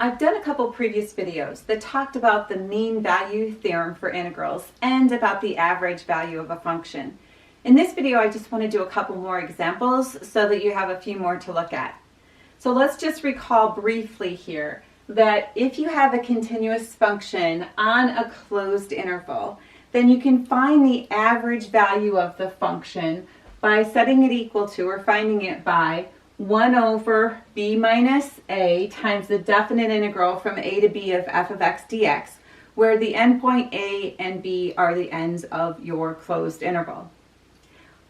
I've done a couple previous videos that talked about the mean value theorem for integrals and about the average value of a function. In this video, I just want to do a couple more examples so that you have a few more to look at. So let's just recall briefly here that if you have a continuous function on a closed interval, then you can find the average value of the function by setting it equal to, or finding it by, 1 over b minus a times the definite integral from a to b of f of x dx, where the endpoint a and b are the ends of your closed interval.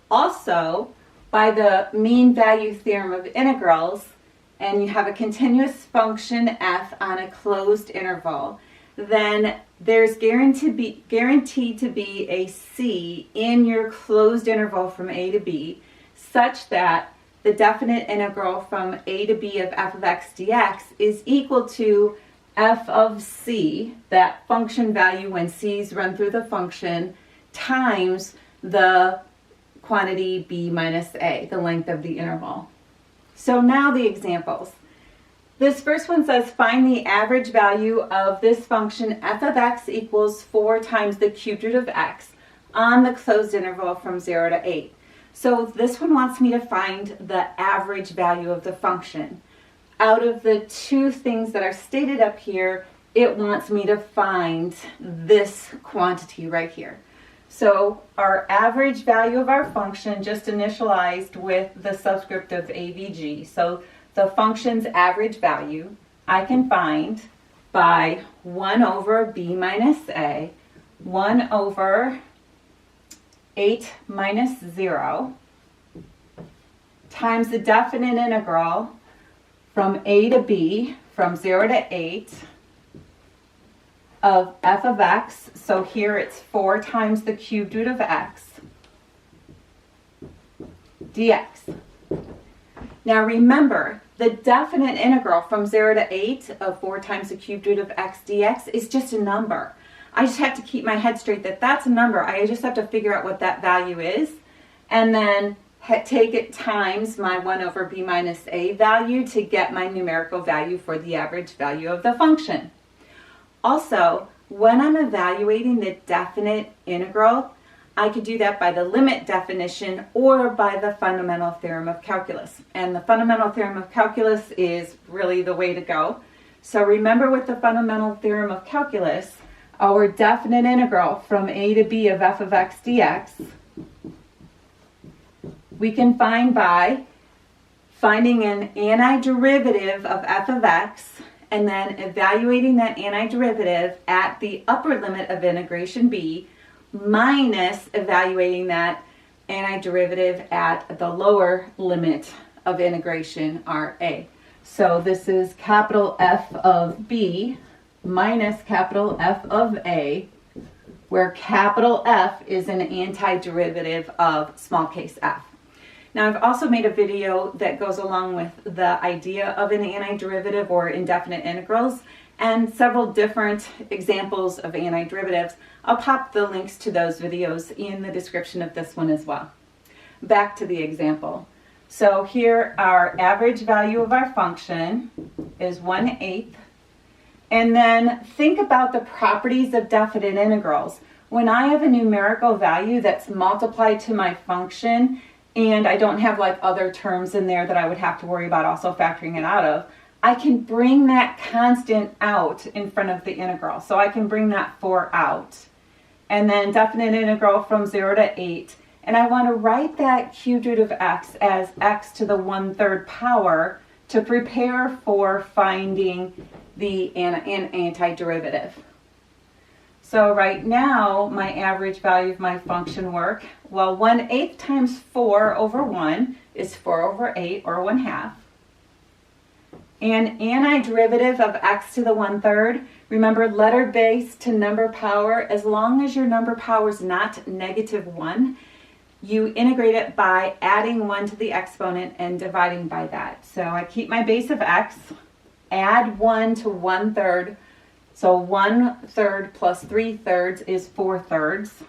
Also, by the mean value theorem of integrals, and you have a continuous function f on a closed interval, then there's guaranteed to be a c in your closed interval from a to b, such that the definite integral from a to b of f of x dx is equal to f of c, that function value when c's run through the function, times the quantity b minus a, the length of the interval. So now the examples. This first one says find the average value of this function f of x equals 4 times the cubed root of x on the closed interval from 0 to 8. So this one wants me to find the average value of the function. Out of the two things that are stated up here, it wants me to find this quantity right here. So our average value of our function just initialized with the subscript of AVG. So the function's average value I can find by 1 over b minus a, 1 over 8 minus 0 times the definite integral from a to b from 0 to 8 of f of x, so here it's 4 times the cubed root of x dx. Now remember, the definite integral from 0 to 8 of 4 times the cubed root of x dx is just a number. I just have to keep my head straight that that's a number. I just have to figure out what that value is, and then take it times my 1 over b minus a value to get my numerical value for the average value of the function. Also, when I'm evaluating the definite integral, I could do that by the limit definition or by the Fundamental Theorem of Calculus. And the Fundamental Theorem of Calculus is really the way to go. So remember, with the Fundamental Theorem of Calculus, our definite integral from a to b of f of x dx, we can find by finding an antiderivative of f of x and then evaluating that antiderivative at the upper limit of integration b minus evaluating that antiderivative at the lower limit of integration RA. So this is capital F of b minus capital F of a, where capital F is an antiderivative of small case f. Now, I've also made a video that goes along with the idea of an antiderivative or indefinite integrals and several different examples of antiderivatives. I'll pop the links to those videos in the description of this one as well. Back to the example. So here our average value of our function is 1/8. And then think about the properties of definite integrals. When I have a numerical value that's multiplied to my function, and I don't have like other terms in there that I would have to worry about also factoring it out of, I can bring that constant out in front of the integral. So I can bring that 4 out. And then definite integral from 0 to 8. And I want to write that cubed root of x as x to the 1/3 power to prepare for finding the antiderivative. So right now, my average value of my function work, well, 1/8 times 4 over 1 is 4 over 8, or 1/2. And antiderivative of x to the 1/3, remember, letter base to number power, as long as your number power is not -1, you integrate it by adding 1 to the exponent and dividing by that. So I keep my base of x, add 1 to 1/3, so 1/3 plus 3/3 is 4/3.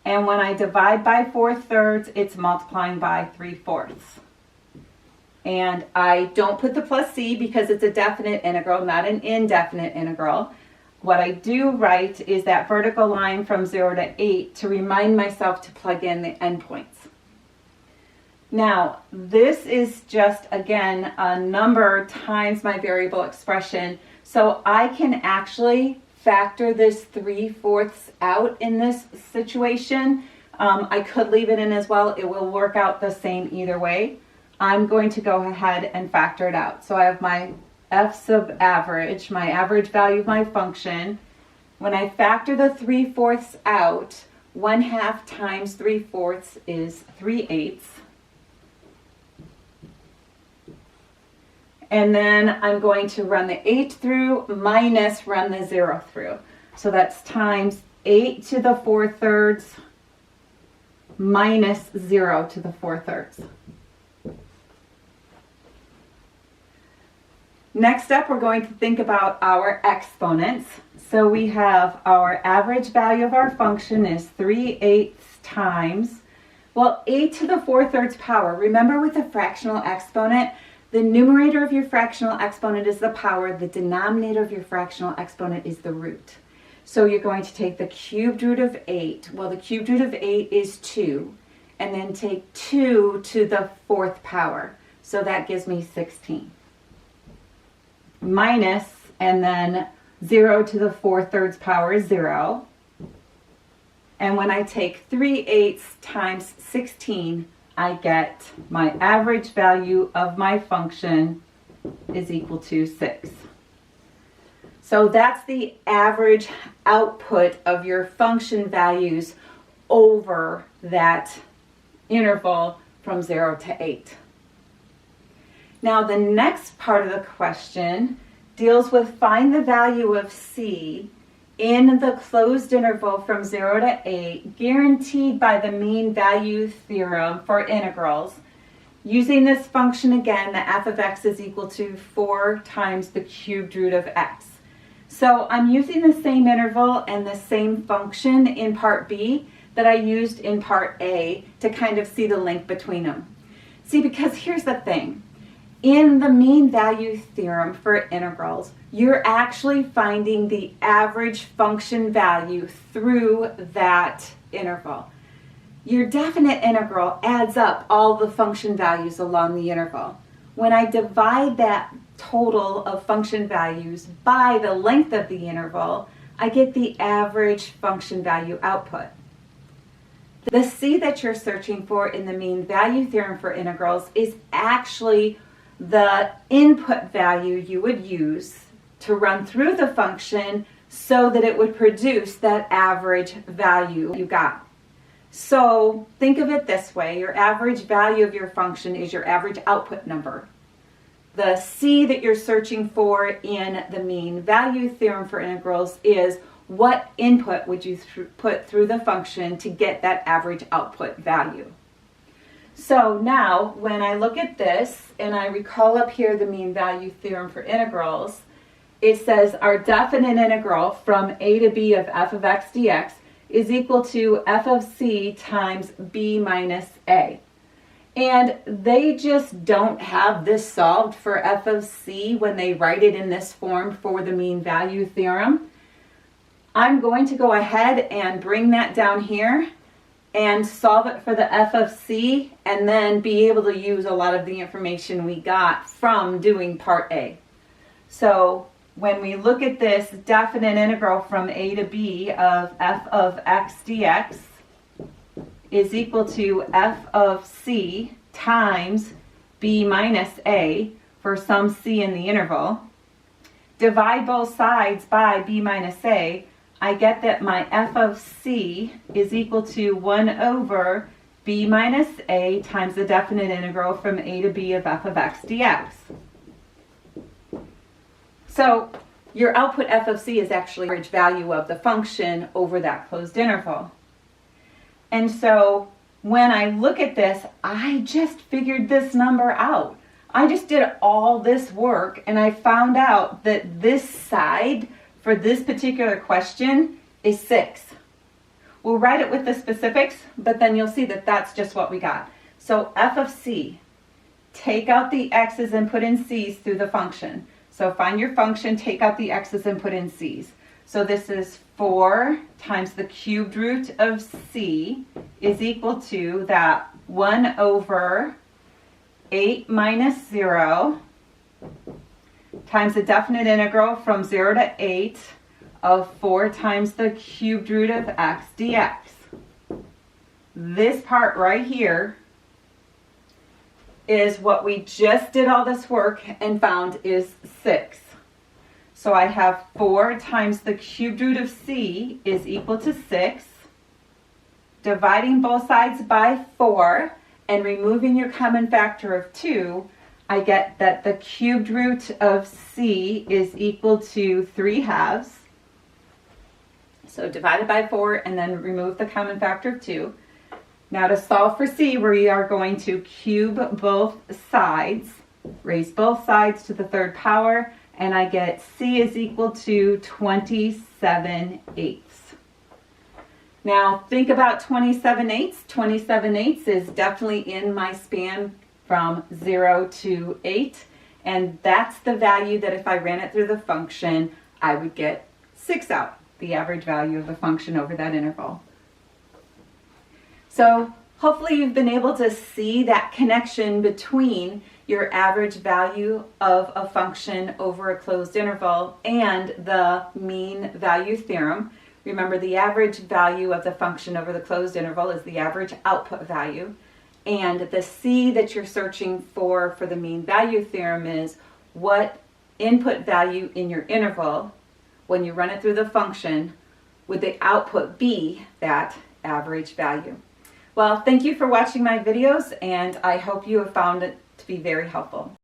And when I divide by 4/3, it's multiplying by 3/4. And I don't put the plus c because it's a definite integral, not an indefinite integral. What I do write is that vertical line from 0 to 8 to remind myself to plug in the endpoints. Now, this is just, again, a number times my variable expression. So I can actually factor this 3/4 out in this situation. I could leave it in as well. It will work out the same either way. I'm going to go ahead and factor it out. So I have my f sub average, my average value of my function. When I factor the 3/4 out, 1/2 times 3/4 is 3/8. And then I'm going to run the 8 through minus run the 0 through. So that's times 8 to the 4/3 minus 0 to the 4/3. Next up, we're going to think about our exponents. So we have our average value of our function is 3/8 times, well, 8 to the 4/3 power. Remember with a fractional exponent, the numerator of your fractional exponent is the power, the denominator of your fractional exponent is the root. So you're going to take the cubed root of 8. Well, the cubed root of 8 is 2, and then take 2 to the 4th power. So that gives me 16. Minus, and then 0 to the 4/3 power is 0. And when I take 3/8 times 16, I get my average value of my function is equal to 6. So that's the average output of your function values over that interval from 0 to 8. Now the next part of the question deals with find the value of c in the closed interval from 0 to 8, guaranteed by the mean value theorem for integrals. Using this function again, the f of x is equal to 4 times the cubed root of x. So I'm using the same interval and the same function in part B that I used in part A to kind of see the link between them. See, because here's the thing. In the mean value theorem for integrals, you're actually finding the average function value through that interval. Your definite integral adds up all the function values along the interval. When I divide that total of function values by the length of the interval, I get the average function value output. The c that you're searching for in the mean value theorem for integrals is actually the input value you would use to run through the function so that it would produce that average value you got. So think of it this way. Your average value of your function is your average output number. The c that you're searching for in the mean value theorem for integrals is what input would you put through the function to get that average output value. So now, when I look at this, and I recall up here the mean value theorem for integrals, it says our definite integral from a to b of f of x dx is equal to f of c times b minus a. And they just don't have this solved for f of c when they write it in this form for the mean value theorem. I'm going to go ahead and bring that down here and solve it for the f of c, and then be able to use a lot of the information we got from doing part A. So when we look at this definite integral from a to b of f of x dx is equal to f of c times b minus a for some c in the interval. Divide both sides by b minus a, I get that my f of c is equal to 1 over b minus a times the definite integral from a to b of f of x dx. So your output f of c is actually the average value of the function over that closed interval. And so when I look at this, I just figured this number out. I just did all this work and I found out that this side for this particular question is 6. We'll write it with the specifics, but then you'll see that that's just what we got. So f of c take out the x's and put in c's through the function. So find your function, take out the x's and put in c's. So this is 4 times the cubed root of c is equal to that 1 over 8 minus 0 times the definite integral from 0 to 8 of 4 times the cubed root of x dx. This part right here is what we just did all this work and found is 6. So I have 4 times the cubed root of c is equal to 6. Dividing both sides by 4 and removing your common factor of 2, I get that the cubed root of c is equal to 3/2. So divided by 4 and then remove the common factor of 2. Now to solve for c, we are going to cube both sides, raise both sides to the 3rd power, and I get c is equal to 27/8. Now think about 27/8. 27/8 is definitely in my span from 0 to 8, and that's the value that if I ran it through the function, I would get 6 out, the average value of the function over that interval. So hopefully you've been able to see that connection between your average value of a function over a closed interval and the mean value theorem. Remember, the average value of the function over the closed interval is the average output value. And the c that you're searching for the mean value theorem is what input value in your interval, when you run it through the function, would the output be that average value. Well, thank you for watching my videos, and I hope you have found it to be very helpful.